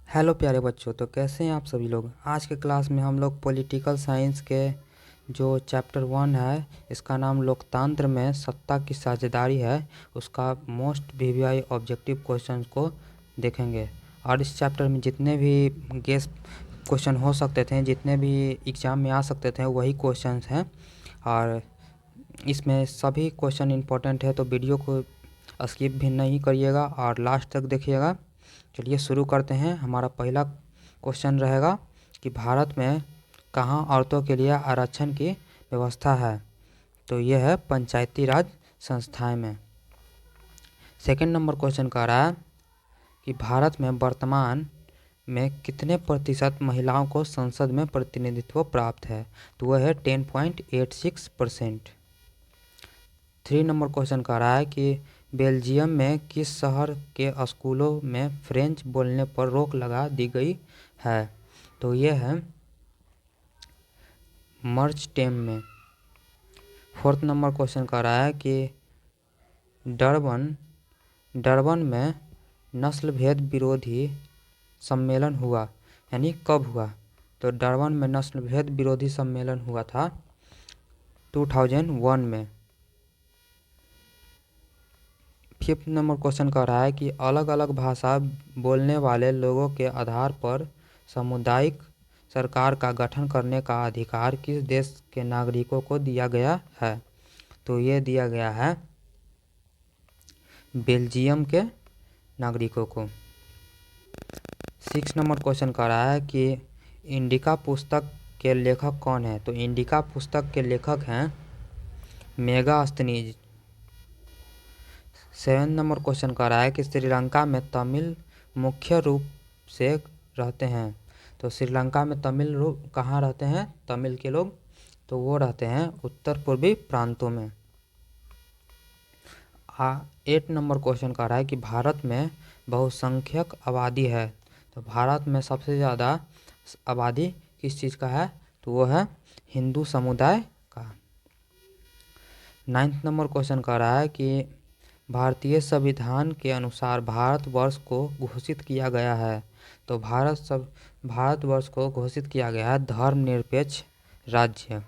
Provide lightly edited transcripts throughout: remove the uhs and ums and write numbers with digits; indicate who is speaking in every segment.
Speaker 1: Hello प्यारे बच्चों, तो कैसे हैं आप सभी लोग। आज के क्लास में हम लोग पॉलिटिकल साइंस के जो चैप्टर 1 है, इसका नाम लोकतंत्र में सत्ता की साझेदारी है, उसका मोस्ट वीवीआई ऑब्जेक्टिव क्वेश्चन को देखेंगे। और इस चैप्टर में जितने भी गेस क्वेश्चन हो सकते थे, जितने भी एग्ज़ाम में आ सकते थे, वही क्वेश्चन हैं। और इसमें सभी क्वेश्चन इम्पोर्टेंट है, तो वीडियो को स्किप भी नहीं करिएगा और लास्ट तक देखिएगा। चलिए शुरू करते हैं। हमारा पहला क्वेश्चन रहेगा कि भारत में कहाँ औरतों के लिए आरक्षण की व्यवस्था है, तो यह है पंचायती राज संस्थाएं में। सेकंड नंबर क्वेश्चन कह रहा है कि भारत में वर्तमान में कितने प्रतिशत महिलाओं को संसद में प्रतिनिधित्व प्राप्त है, तो वह है 10.86%। 3 नंबर क्वेश्चन कह रहा है कि बेल्जियम में किस शहर के स्कूलों में फ्रेंच बोलने पर रोक लगा दी गई है, तो ये है मर्चटेम में। 4th नंबर क्वेश्चन कह रहा है कि डरबन में नस्ल भेद विरोधी सम्मेलन हुआ, यानी कब हुआ, तो डरबन में नस्ल भेद विरोधी सम्मेलन हुआ था 2001 में। 5th नंबर क्वेश्चन कह रहा है कि अलग अलग भाषा बोलने वाले लोगों के आधार पर सामुदायिक सरकार का गठन करने का अधिकार किस देश के नागरिकों को दिया गया है, तो ये दिया गया है बेल्जियम के नागरिकों को। 6 नंबर क्वेश्चन कह रहा है कि इंडिका पुस्तक के लेखक कौन है, तो इंडिका पुस्तक के लेखक हैं मेगास्थनीज। 7 नंबर क्वेश्चन कह रहा है कि श्रीलंका में तमिल मुख्य रूप से रहते हैं, तो श्रीलंका में तमिल लोग कहाँ रहते हैं, तमिल के लोग, तो वो रहते हैं उत्तर पूर्वी प्रांतों में। 8 नंबर क्वेश्चन कह रहा है कि भारत में बहुसंख्यक आबादी है, तो भारत में सबसे ज़्यादा आबादी किस चीज़ का है, तो वो है हिंदू समुदाय का। 9th नंबर क्वेश्चन कह रहा है कि भारतीय संविधान के अनुसार भारतवर्ष को घोषित किया गया है, तो भारतवर्ष को घोषित किया गया है धर्मनिरपेक्ष राज्य।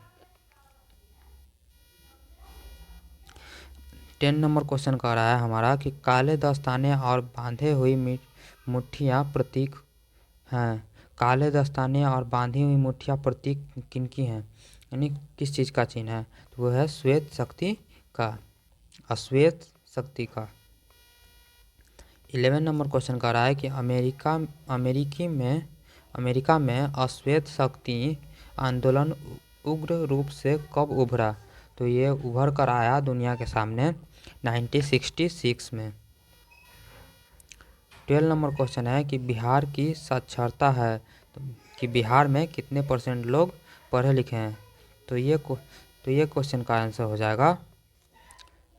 Speaker 1: 10 नंबर क्वेश्चन कह रहा है हमारा कि काले दस्ताने और बांधे हुई मुट्ठियाँ प्रतीक हैं, काले दस्ताने और बांधी हुई मुट्ठियाँ प्रतीक किनकी हैं, यानी किस चीज़ का चिन्ह है, तो वो है श्वेत शक्ति का, अश्वेत शक्ति का। 11 नंबर क्वेश्चन कह रहा है कि अमेरिका में अश्वेत शक्ति आंदोलन उग्र रूप से कब उभरा, तो ये उभर कर आया दुनिया के सामने 1966 में। 12 नंबर क्वेश्चन है कि बिहार की साक्षरता है, तो कि बिहार में कितने % लोग पढ़े लिखे हैं, तो ये क्वेश्चन का आंसर हो जाएगा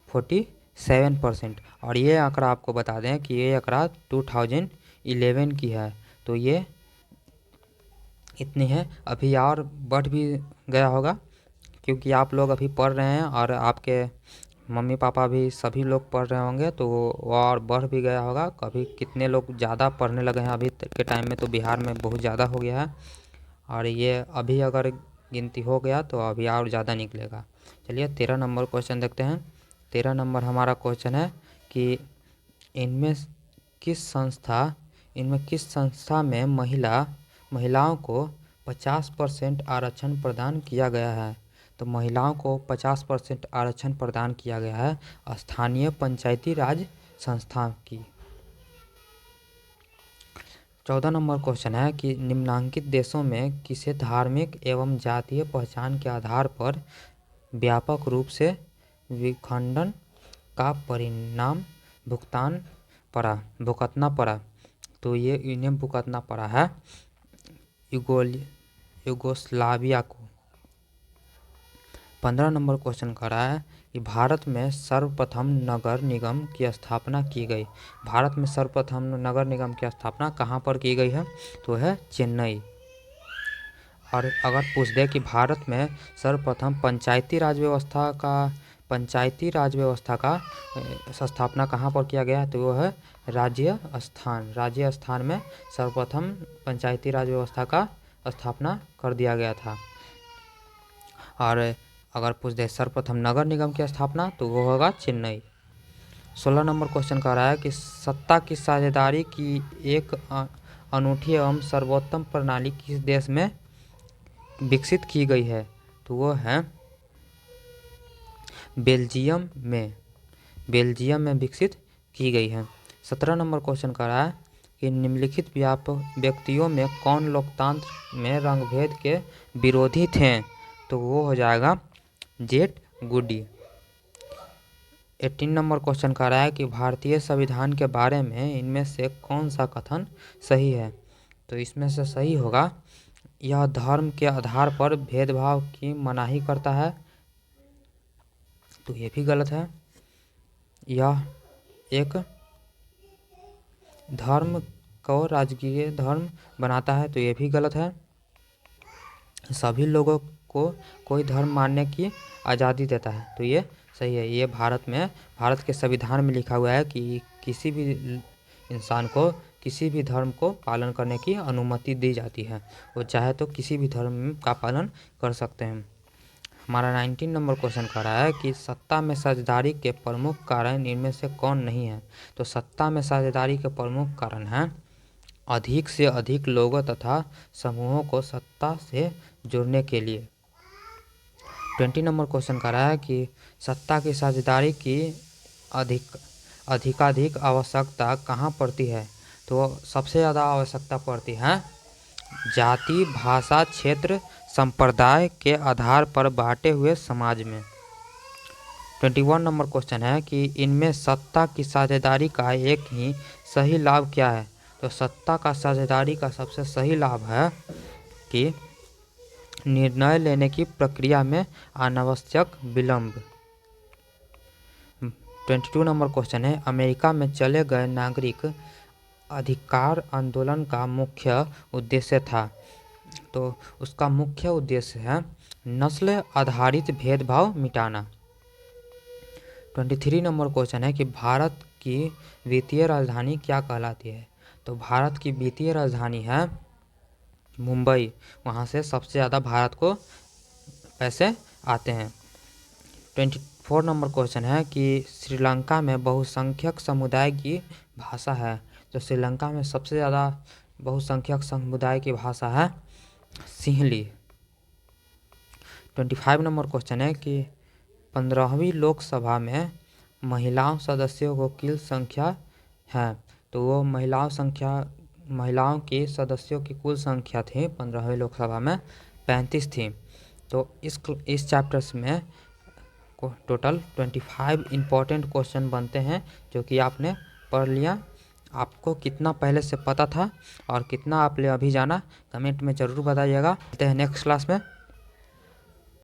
Speaker 1: 47%। और ये आंकड़ा आपको बता दें कि ये आंकड़ा 2011 की है, तो ये इतनी है। अभी और बढ़ भी गया होगा, क्योंकि आप लोग अभी पढ़ रहे हैं और आपके मम्मी पापा भी सभी लोग पढ़ रहे होंगे, तो वो और बढ़ भी गया होगा। कभी कितने लोग ज़्यादा पढ़ने लगे हैं अभी के टाइम में, तो बिहार में बहुत ज़्यादा हो गया है, और ये अभी अगर गिनती हो गया तो अभी और ज़्यादा निकलेगा। चलिए 13 नंबर क्वेश्चन देखते हैं। 13 नंबर हमारा क्वेश्चन है कि इनमें किस संस्था में महिलाओं को 50% आरक्षण प्रदान किया गया है, तो महिलाओं को 50% आरक्षण प्रदान किया गया है स्थानीय पंचायती राज संस्था की। 14 नंबर क्वेश्चन है कि निम्नलिखित देशों में किसे धार्मिक एवं जातीय पहचान के आधार पर व्यापक रूप से विखंडन का परिणाम भुगतना पड़ा, तो ये इन्हें भुगतना पड़ा है युगोस्लाविया को। 15 नंबर क्वेश्चन कर रहा है कि भारत में सर्वप्रथम नगर निगम की स्थापना की गई, भारत में सर्वप्रथम नगर निगम की स्थापना कहाँ पर की गई है, तो है चेन्नई। और अगर पूछ दे कि भारत में सर्वप्रथम पंचायती राज व्यवस्था का स्थापना कहाँ पर किया गया है, तो वो है राज्य स्थान में सर्वप्रथम पंचायती राज व्यवस्था का स्थापना कर दिया गया था। और अगर पूछ दे सर्वप्रथम नगर निगम की स्थापना, तो वो होगा चेन्नई। 16 नंबर क्वेश्चन कह रहा है कि सत्ता की साझेदारी की एक अनूठी एवं सर्वोत्तम प्रणाली किस देश में विकसित की गई है, तो वो है बेल्जियम में विकसित की गई है। 17 नंबर क्वेश्चन कर रहा है कि निम्नलिखित व्यक्तियों में कौन लोकतंत्र में रंगभेद के विरोधी थे, तो वो हो जाएगा जेट गुडी। 18 नंबर क्वेश्चन कर रहा है कि भारतीय संविधान के बारे में इनमें से कौन सा कथन सही है, तो इसमें से सही होगा यह धर्म के आधार पर भेदभाव की मनाही करता है, तो ये भी गलत है। यह एक धर्म को राजकीय धर्म बनाता है, तो ये भी गलत है। सभी लोगों को कोई धर्म मानने की आज़ादी देता है, तो ये सही है। ये भारत के संविधान में लिखा हुआ है कि किसी भी इंसान को किसी भी धर्म को पालन करने की अनुमति दी जाती है, वो चाहे तो किसी भी धर्म का पालन कर सकते हैं। हमारा 19 नंबर क्वेश्चन कर रहा है कि सत्ता में साझेदारी के प्रमुख कारण इनमें से कौन नहीं है, तो सत्ता में साझेदारी के प्रमुख कारण हैं अधिक से अधिक लोगों तथा समूहों को सत्ता से जोड़ने के लिए। 20 नंबर क्वेश्चन कर रहा है कि सत्ता की साझेदारी की अधिकाधिक आवश्यकता कहाँ पड़ती है, तो सबसे ज़्यादा आवश्यकता पड़ती है जाति, भाषा, क्षेत्र, संप्रदाय के आधार पर बांटे हुए समाज में। 21 नंबर क्वेश्चन है कि इनमें सत्ता की साझेदारी का एक ही सही लाभ क्या है, तो सत्ता का साझेदारी का सबसे सही लाभ है कि निर्णय लेने की प्रक्रिया में अनावश्यक विलंब। 22 नंबर क्वेश्चन है अमेरिका में चले गए नागरिक अधिकार आंदोलन का मुख्य उद्देश्य था, तो उसका मुख्य उद्देश्य है नस्ल आधारित भेदभाव मिटाना। 23 नंबर क्वेश्चन है कि भारत की वित्तीय राजधानी क्या कहलाती है, तो भारत की वित्तीय राजधानी है मुंबई, वहाँ से सबसे ज़्यादा भारत को पैसे आते हैं। 24 नंबर क्वेश्चन है कि श्रीलंका में बहुसंख्यक समुदाय की भाषा है, तो श्रीलंका में सबसे ज़्यादा बहुसंख्यक समुदाय की भाषा है सिंहली। 25 नंबर क्वेश्चन है कि 15वीं लोकसभा में महिलाओं सदस्यों को कुल संख्या है, तो वो महिलाओं की सदस्यों की कुल संख्या थी 15वीं लोकसभा में 35 थी। तो इस चैप्टर्स में टोटल 25 इम्पोर्टेंट क्वेश्चन बनते हैं जो कि आपने पढ़ लिया। आपको कितना पहले से पता था और कितना आपने अभी जाना, कमेंट में ज़रूर बताइएगा। मिलते हैं नेक्स्ट क्लास में।